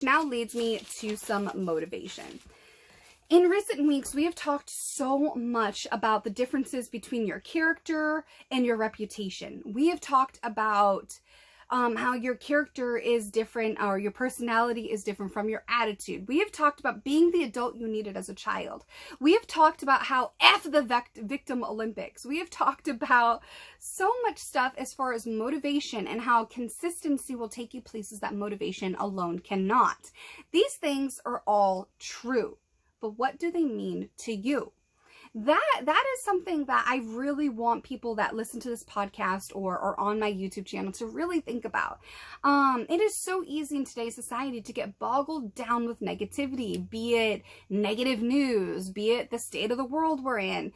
Now leads me to some motivation. In recent weeks, we have talked so much about the differences between your character and your reputation. We have talked about how your character is different, or your personality is different from your attitude. We have talked about being the adult you needed as a child. We have talked about how F the victim Olympics. We have talked about so much stuff as far as motivation and how consistency will take you places that motivation alone cannot. These things are all true, but what do they mean to you? That is something that I really want people that listen to this podcast or on my YouTube channel to really think about. It is so easy in today's society to get boggled down with negativity, be it negative news, be it the state of the world we're in,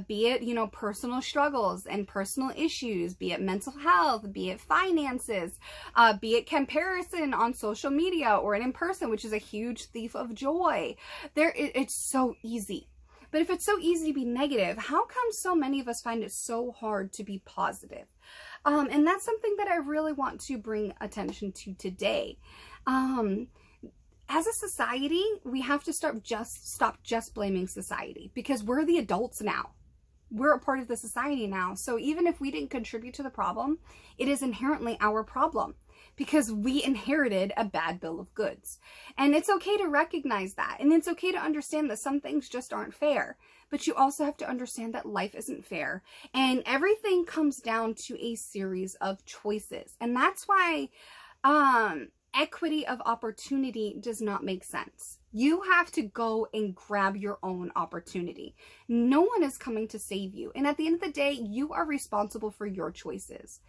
be it, personal struggles and personal issues, be it mental health, be it finances, be it comparison on social media or in person, which is a huge thief of joy. It's so easy. But if it's so easy to be negative, how come so many of us find it so hard to be positive? And that's something that I really want to bring attention to today. As a society, we have to stop just blaming society, because we're the adults now. We're a part of the society now. So even if we didn't contribute to the problem, it is inherently our problem, because we inherited a bad bill of goods. And it's okay to recognize that. And it's okay to understand that some things just aren't fair. But you also have to understand that life isn't fair. And everything comes down to a series of choices. And that's why equity of opportunity does not make sense. You have to go and grab your own opportunity. No one is coming to save you. And at the end of the day, you are responsible for your choices.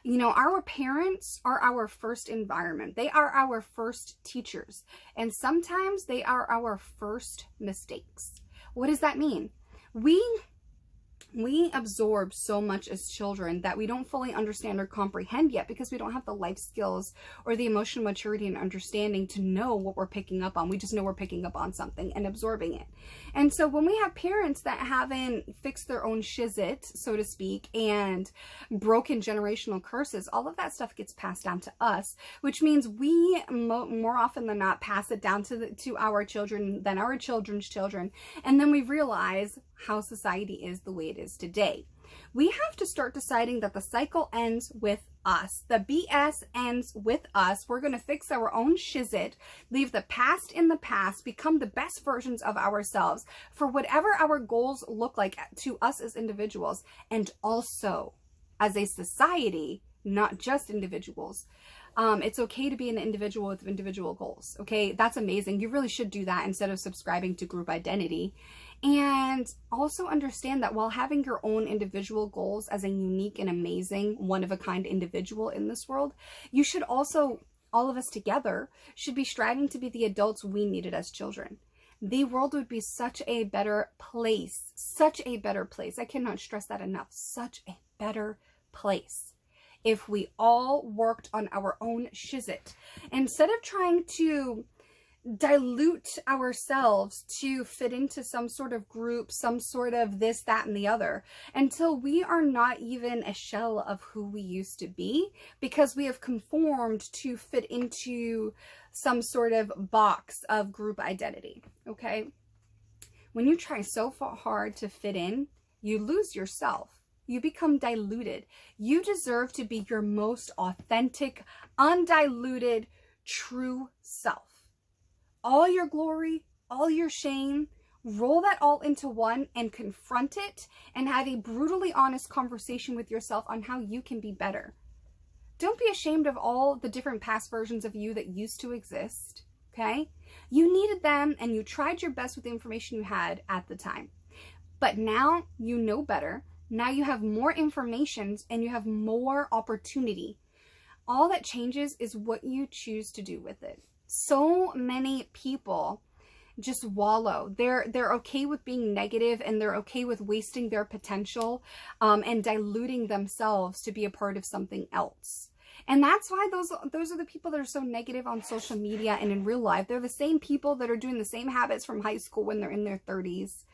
Our parents are our first environment. They are our first teachers. And sometimes they are our first mistakes. What does that mean? We absorb so much as children that we don't fully understand or comprehend yet, because we don't have the life skills or the emotional maturity and understanding to know what we're picking up on. We just know we're picking up on something and absorbing it. And so when we have parents that haven't fixed their own shizit, so to speak, and broken generational curses, all of that stuff gets passed down to us, which means we more often than not pass it down to our children, then our children's children. And then we realize how society is the way it is today. We have to start deciding that the cycle ends with us. The BS ends with us. We're going to fix our own shizit, leave the past in the past, become the best versions of ourselves for whatever our goals look like to us as individuals, and also as a society, not just individuals. It's okay to be an individual with individual goals. Okay, that's amazing. You really should do that instead of subscribing to group identity. And also understand that while having your own individual goals as a unique and amazing, one-of-a-kind individual in this world, you should also, all of us together, should be striving to be the adults we needed as children. The world would be such a better place. Such a better place. I cannot stress that enough. Such a better place if we all worked on our own shizit. Instead of trying to dilute ourselves to fit into some sort of group, some sort of this, that, and the other, until we are not even a shell of who we used to be, because we have conformed to fit into some sort of box of group identity. Okay? When you try so hard to fit in, you lose yourself. You become diluted. You deserve to be your most authentic, undiluted, true self. All your glory, all your shame, roll that all into one and confront it and have a brutally honest conversation with yourself on how you can be better. Don't be ashamed of all the different past versions of you that used to exist, okay? You needed them and you tried your best with the information you had at the time. But now you know better. Now you have more information and you have more opportunity. All that changes is what you choose to do with it. So many people just wallow. They're okay with being negative, and they're okay with wasting their potential and diluting themselves to be a part of something else. And that's why those are the people that are so negative on social media and in real life. They're the same people that are doing the same habits from high school when they're in their 30s.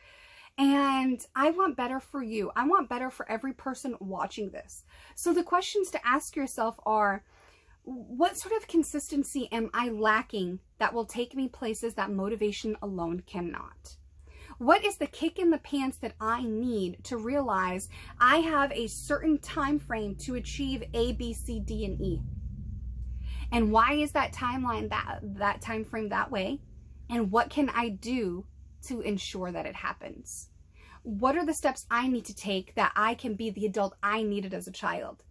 And I want better for you. I want better for every person watching this. So the questions to ask yourself are, What sort of consistency am I lacking that will take me places that motivation alone cannot? What is the kick in the pants that I need to realize I have a certain time frame to achieve A, B, C, D, and E? And why is that timeline, that time frame that way? And what can I do to ensure that it happens? What are the steps I need to take that I can be the adult I needed as a child?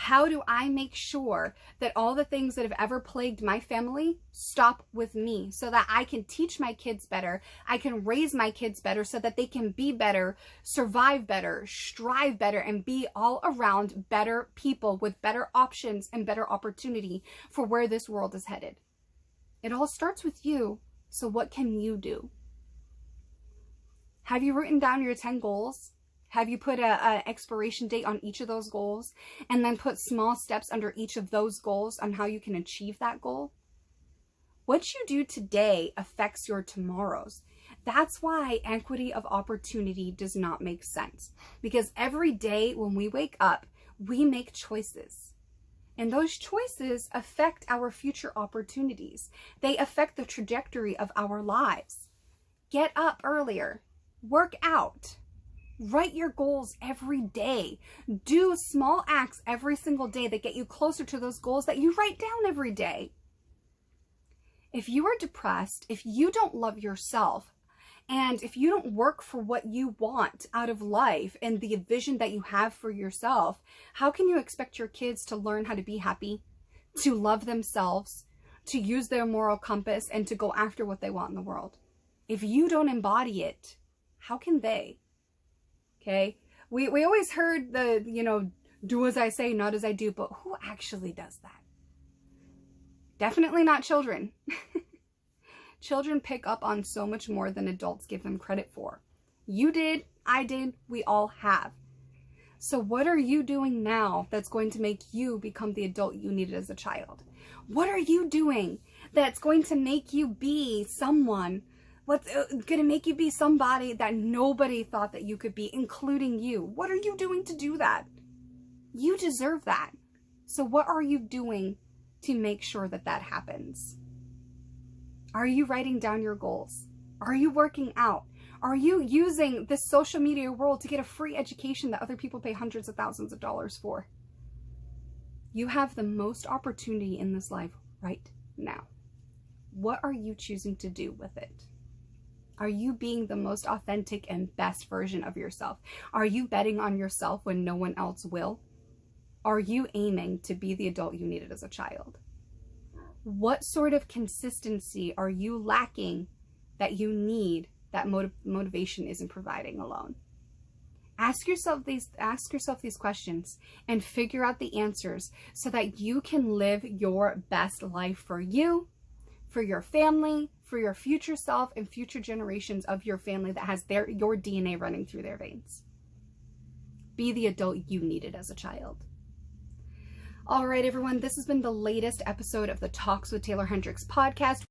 How do I make sure that all the things that have ever plagued my family stop with me so that I can teach my kids better, I can raise my kids better so that they can be better, survive better, strive better, and be all around better people with better options and better opportunity for where this world is headed? It all starts with you, so what can you do? Have you written down your 10 goals? Have you put an expiration date on each of those goals and then put small steps under each of those goals on how you can achieve that goal? What you do today affects your tomorrows. That's why equity of opportunity does not make sense. Because every day when we wake up, we make choices. And those choices affect our future opportunities. They affect the trajectory of our lives. Get up earlier. Work out. Write your goals every day. Do small acts every single day that get you closer to those goals that you write down every day. If you are depressed, if you don't love yourself, and if you don't work for what you want out of life and the vision that you have for yourself, how can you expect your kids to learn how to be happy, to love themselves, to use their moral compass, and to go after what they want in the world? If you don't embody it, how can they? Okay, we always heard the, do as I say, not as I do, but who actually does that? Definitely not children. Children pick up on so much more than adults give them credit for. You did, I did, we all have. So what are you doing now that's going to make you become the adult you needed as a child? What are you doing that's going to make you be someone? What's going to make you be somebody that nobody thought that you could be, including you? What are you doing to do that? You deserve that. So what are you doing to make sure that that happens? Are you writing down your goals? Are you working out? Are you using this social media world to get a free education that other people pay hundreds of thousands of dollars for? You have the most opportunity in this life right now. What are you choosing to do with it? Are you being the most authentic and best version of yourself? Are you betting on yourself when no one else will? Are you aiming to be the adult you needed as a child? What sort of consistency are you lacking that you need that motivation isn't providing alone? Ask yourself these questions and figure out the answers so that you can live your best life for you, for your family, for your future self, and future generations of your family that has your DNA running through their veins. Be the adult you needed as a child. All right, everyone, this has been the latest episode of the Talks with Taeler Hendricks podcast.